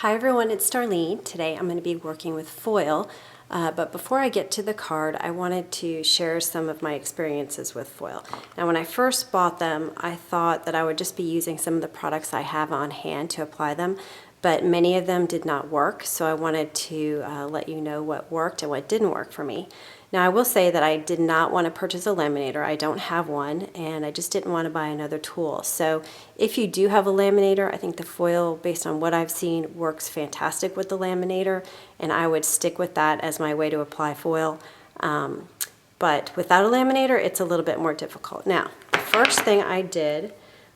Hi everyone, it's Darlene. Today I'm going to be working with foil, but before I get to the card, I wanted to share some of my experiences with foil. Now when I first bought them, I thought that I would just be using some of the products I have on hand to apply them, but many of them did not work, so I wanted to let you know what worked and what didn't work for me. Now I will say that I did not want to purchase a laminator. I don't have one, and I just didn't want to buy another tool. So if you do have a laminator, I think the foil, based on what I've seen, works fantastic with the laminator, and I would stick with that as my way to apply foil. But without a laminator, it's a little bit more difficult. Now, the first thing I did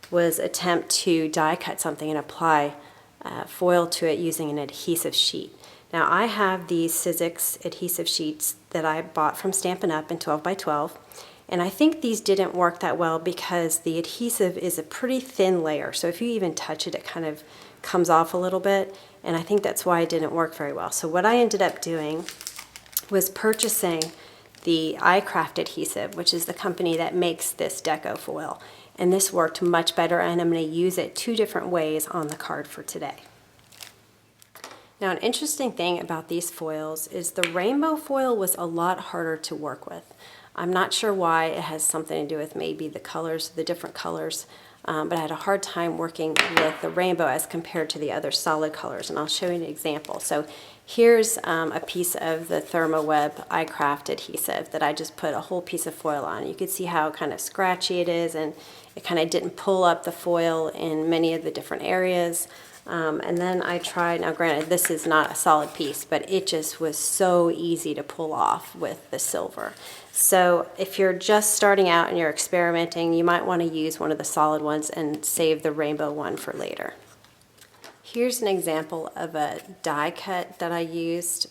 was attempt to die cut something and apply foil to it using an adhesive sheet. Now I have these Sizzix adhesive sheets that I bought from Stampin' Up! In 12 by 12, and I think these didn't work that well because the adhesive is a pretty thin layer, so if you even touch it, it kind of comes off a little bit, and I think that's why it didn't work very well. So what I ended up doing was purchasing the iCraft adhesive, which is the company that makes this Deco foil, and this worked much better, and I'm going to use it two different ways on the card for today. Now, an interesting thing about these foils is the rainbow foil was a lot harder to work with. I'm not sure why. It has something to do with maybe the colors, the different colors, but I had a hard time working with the rainbow as compared to the other solid colors, and I'll show you an example. So here's a piece of the ThermoWeb iCraft adhesive that I just put a whole piece of foil on. You can see how kind of scratchy it is, and it kind of didn't pull up the foil in many of the different areas. And then I tried, now granted this is not a solid piece, but it just was so easy to pull off with the silver. So if you're just starting out and you're experimenting, you might want to use one of the solid ones and save the rainbow one for later. Here's an example of a die cut that I used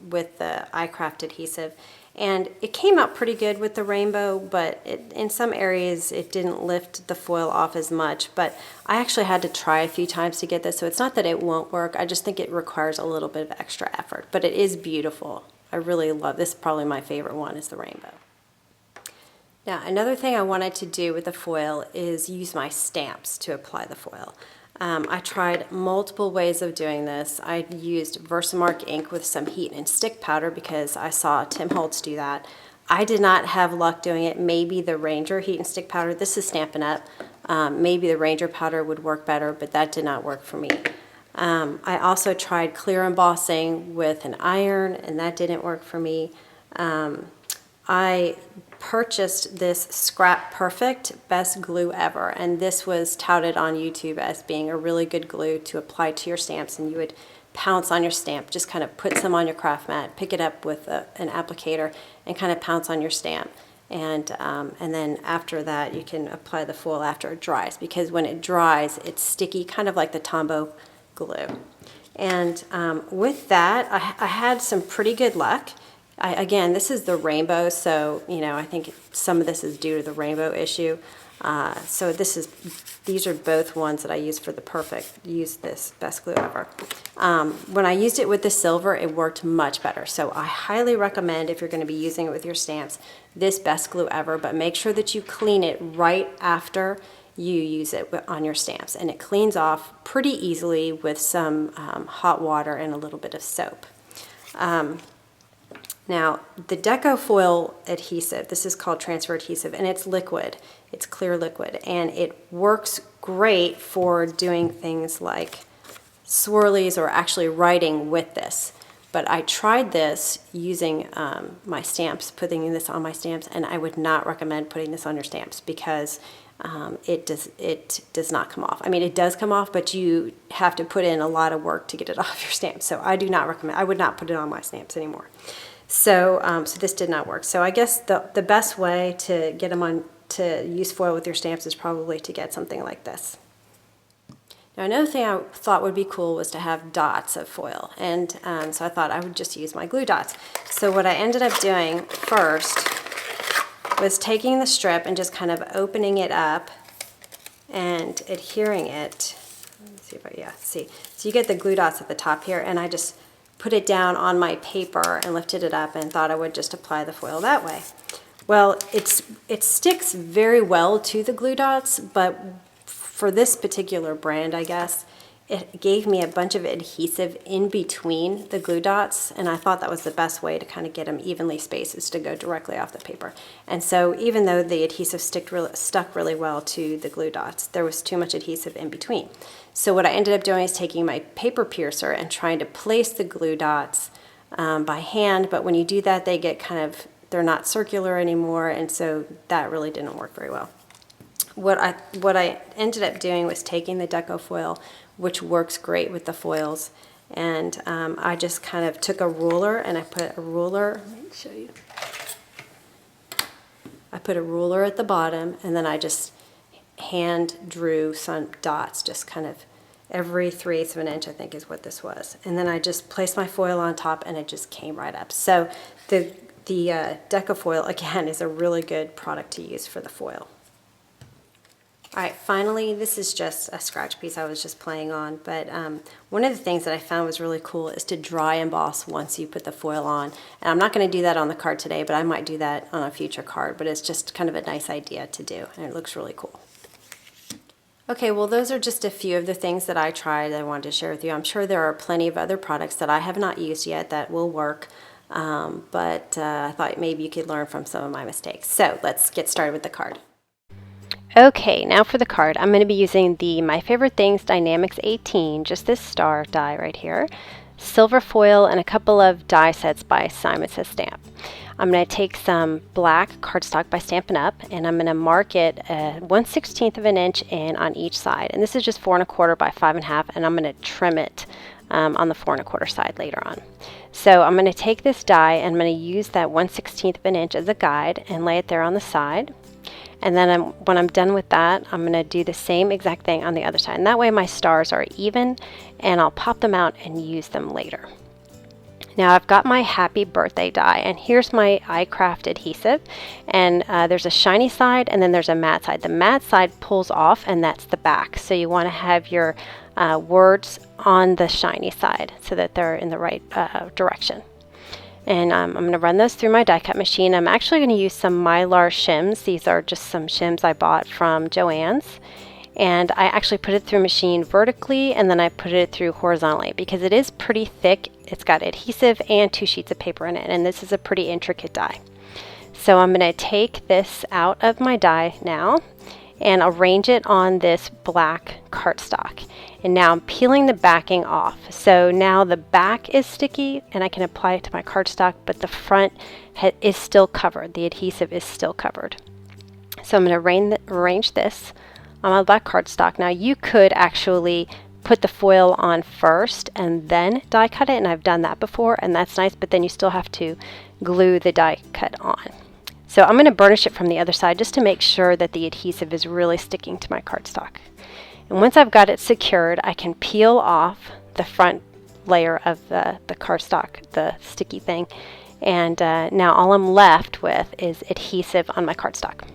with the iCraft adhesive. And it came out pretty good with the rainbow, but in some areas it didn't lift the foil off as much. But I actually had to try a few times to get this, so it's not that it won't work. I just think it requires a little bit of extra effort. But it is beautiful. I really love this. Probably my favorite one is the rainbow. Now, another thing I wanted to do with the foil is use my stamps to apply the foil. I tried multiple ways of doing this. I used Versamark ink with some heat and stick powder because I saw Tim Holtz do that. I did not have luck doing it. Maybe the Ranger heat and stick powder, this is Stampin' Up! Maybe the Ranger powder would work better, but that did not work for me. I also tried clear embossing with an iron, and that didn't work for me. I purchased this Scrap Perfect Best Glue Ever, and this was touted on YouTube as being a really good glue to apply to your stamps, and you would pounce on your stamp, just kind of put some on your craft mat, pick it up with an applicator, and kind of pounce on your stamp. And then after that you can apply the foil after it dries, because when it dries it's sticky, kind of like the Tombow glue. And with that I had some pretty good luck. Again, this is the rainbow, so I think some of this is due to the rainbow issue. So these are both ones that I used for use this Best Glue Ever. When I used it with the silver, it worked much better. So I highly recommend, if you're going to be using it with your stamps, this Best Glue Ever, but make sure that you clean it right after you use it on your stamps. And it cleans off pretty easily with some hot water and a little bit of soap. Now, the Deco foil adhesive, this is called transfer adhesive, and it's liquid. It's clear liquid, and it works great for doing things like swirlies or actually writing with this. But I tried this using my stamps, putting this on my stamps, and I would not recommend putting this on your stamps because it does not come off. I mean, it does come off, but you have to put in a lot of work to get it off your stamps. So I do not recommend. I would not put it on my stamps anymore. So, so this did not work. So I guess the best way to get them on to use foil with your stamps is probably to get something like this. Now, another thing I thought would be cool was to have dots of foil, and so I thought I would just use my glue dots. So what I ended up doing first was taking the strip and just kind of opening it up and adhering it. Let me see if see. So you get the glue dots at the top here, and I just put it down on my paper and lifted it up and thought I would just apply the foil that way. Well, it sticks very well to the glue dots, but for this particular brand, I guess, it gave me a bunch of adhesive in between the glue dots, and I thought that was the best way to kind of get them evenly spaced, is to go directly off the paper. And so even though the adhesive stuck really well to the glue dots, there was too much adhesive in between. So what I ended up doing is taking my paper piercer and trying to place the glue dots by hand, but when you do that, they get they're not circular anymore, and so that really didn't work very well. What I ended up doing was taking the Deco foil, which works great with the foils, and I just kind of took a ruler and I put a ruler, let me show you. I put a ruler at the bottom, and then I just hand drew some dots, just kind of every 3/8 of an inch, I think is what this was. And then I just placed my foil on top, and it just came right up. So the Deco foil, again, is a really good product to use for the foil. All right, finally, this is just a scratch piece I was just playing on, but one of the things that I found was really cool is to dry emboss once you put the foil on. And I'm not going to do that on the card today, but I might do that on a future card, but it's just kind of a nice idea to do, and it looks really cool. Okay, well, those are just a few of the things that I tried that I wanted to share with you. I'm sure there are plenty of other products that I have not used yet that will work, but I thought maybe you could learn from some of my mistakes. So let's get started with the card. Okay, now for the card. I'm going to be using the My Favorite Things Dynamics 18, just this star die right here, silver foil, and a couple of die sets by Simon Says Stamp. I'm going to take some black cardstock by Stampin' Up, and I'm going to mark it 1/16 of an inch in on each side. And this is just 4 1/4 by 5 1/2, and I'm going to trim it on the 4 1/4 side later on. So I'm going to take this die, and I'm going to use that 1/16 of an inch as a guide and lay it there on the side. And then when I'm done with that, I'm going to do the same exact thing on the other side. And that way my stars are even, and I'll pop them out and use them later. Now I've got my Happy Birthday die, and here's my iCraft adhesive. And there's a shiny side, and then there's a matte side. The matte side pulls off, and that's the back. So you want to have your words on the shiny side so that they're in the right direction. And I'm going to run those through my die cut machine. I'm actually going to use some Mylar Shims. These are just some shims I bought from Joann's. And I actually put it through machine vertically, and then I put it through horizontally because it is pretty thick. It's got adhesive and 2 sheets of paper in it, and this is a pretty intricate die. So I'm going to take this out of my die now and arrange it on this black cardstock. And now I'm peeling the backing off. So now the back is sticky and I can apply it to my cardstock, but the front is still covered. The adhesive is still covered. So I'm going to arrange this on my black cardstock. Now you could actually put the foil on first and then die cut it, and I've done that before, and that's nice, but then you still have to glue the die cut on. So I'm going to burnish it from the other side just to make sure that the adhesive is really sticking to my cardstock. And once I've got it secured, I can peel off the front layer of the cardstock, the sticky thing, and now all I'm left with is adhesive on my cardstock.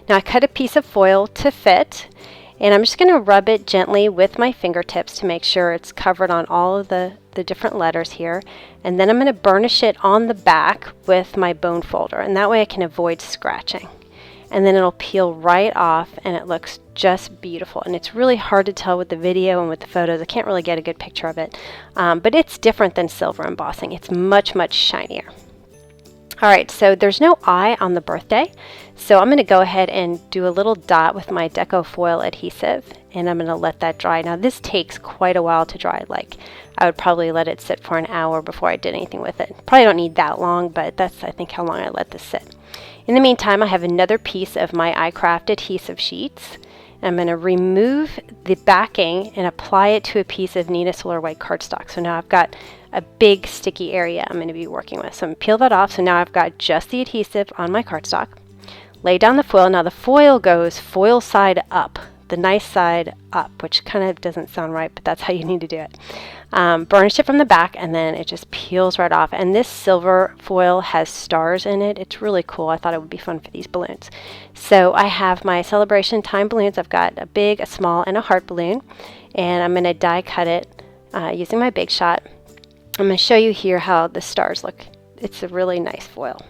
Now I cut a piece of foil to fit, and I'm just going to rub it gently with my fingertips to make sure it's covered on all of the different letters here. And then I'm going to burnish it on the back with my bone folder, and that way I can avoid scratching. And then it'll peel right off, and it looks just beautiful. And it's really hard to tell with the video and with the photos. I can't really get a good picture of it, but it's different than silver embossing. It's much, much shinier. All right, so there's no eye on the birthday, so I'm going to go ahead and do a little dot with my Deco foil adhesive, and I'm going to let that dry. Now this takes quite a while to dry. Like, I would probably let it sit for an hour before I did anything with it. Probably don't need that long, but that's, I think, how long I let this sit. In the meantime, I have another piece of my iCraft adhesive sheets. I'm going to remove the backing and apply it to a piece of Neenah Solar White cardstock. So now I've got a big sticky area I'm going to be working with. So I'm going to peel that off. So now I've got just the adhesive on my cardstock. Lay down the foil. Now the foil goes foil side up, the nice side up, which kind of doesn't sound right, but that's how you need to do it. Burnish it from the back, and then it just peels right off. And this silver foil has stars in it. It's really cool. I thought it would be fun for these balloons. So I have my celebration time balloons. I've got a big, a small, and a heart balloon, and I'm going to die cut it using my Big Shot. I'm going to show you here how the stars look. It's a really nice foil.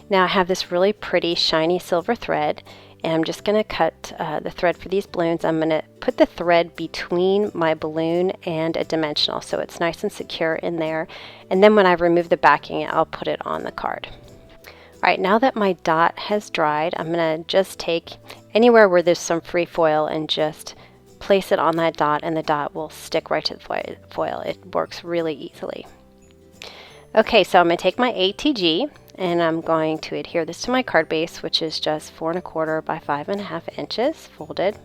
Now I have this really pretty shiny silver thread, And I'm just going to cut the thread for these balloons. I'm going to put the thread between my balloon and a dimensional so it's nice and secure in there. And then when I remove the backing, I'll put it on the card. All right, now that my dot has dried, I'm going to just take anywhere where there's some free foil and just place it on that dot, and the dot will stick right to the foil. It works really easily. Okay, so I'm going to take my ATG and I'm going to adhere this to my card base, which is just 4 1/4 by 5 1/2 inches folded.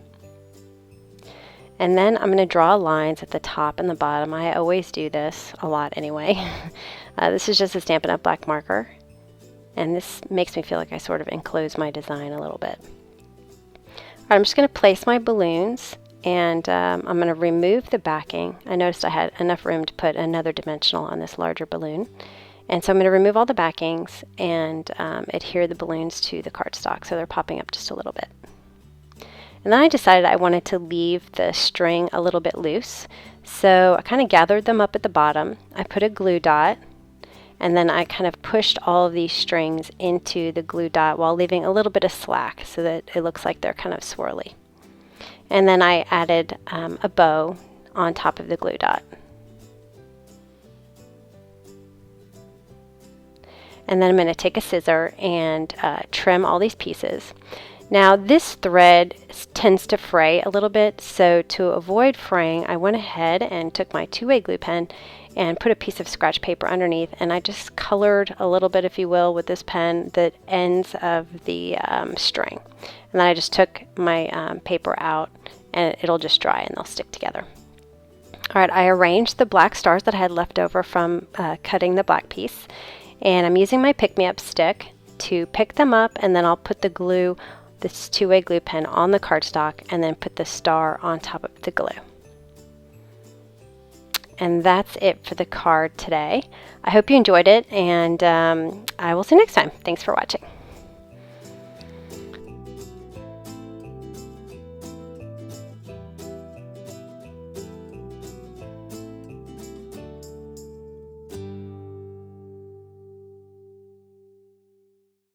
And then I'm going to draw lines at the top and the bottom. I always do this a lot anyway. This is just a Stampin' Up! Black marker, and this makes me feel like I sort of enclose my design a little bit. All right, I'm just going to place my balloons, and I'm going to remove the backing. I noticed I had enough room to put another dimensional on this larger balloon. And so I'm going to remove all the backings and adhere the balloons to the cardstock so they're popping up just a little bit. And then I decided I wanted to leave the string a little bit loose. So I kind of gathered them up at the bottom. I put a glue dot, and then I kind of pushed all of these strings into the glue dot while leaving a little bit of slack so that it looks like they're kind of swirly. And then I added a bow on top of the glue dot. And then I'm going to take a scissor and trim all these pieces. Now this thread tends to fray a little bit, so to avoid fraying, I went ahead and took my 2-way glue pen and put a piece of scratch paper underneath, and I just colored a little bit, if you will, with this pen the ends of the string. And then I just took my paper out, and it'll just dry and they'll stick together. All right, I arranged the black stars that I had left over from cutting the black piece, and I'm using my pick-me-up stick to pick them up, and then I'll put the glue, this 2-way glue pen, on the cardstock and then put the star on top of the glue. And that's it for the card today. I hope you enjoyed it, and I will see you next time. Thanks for watching.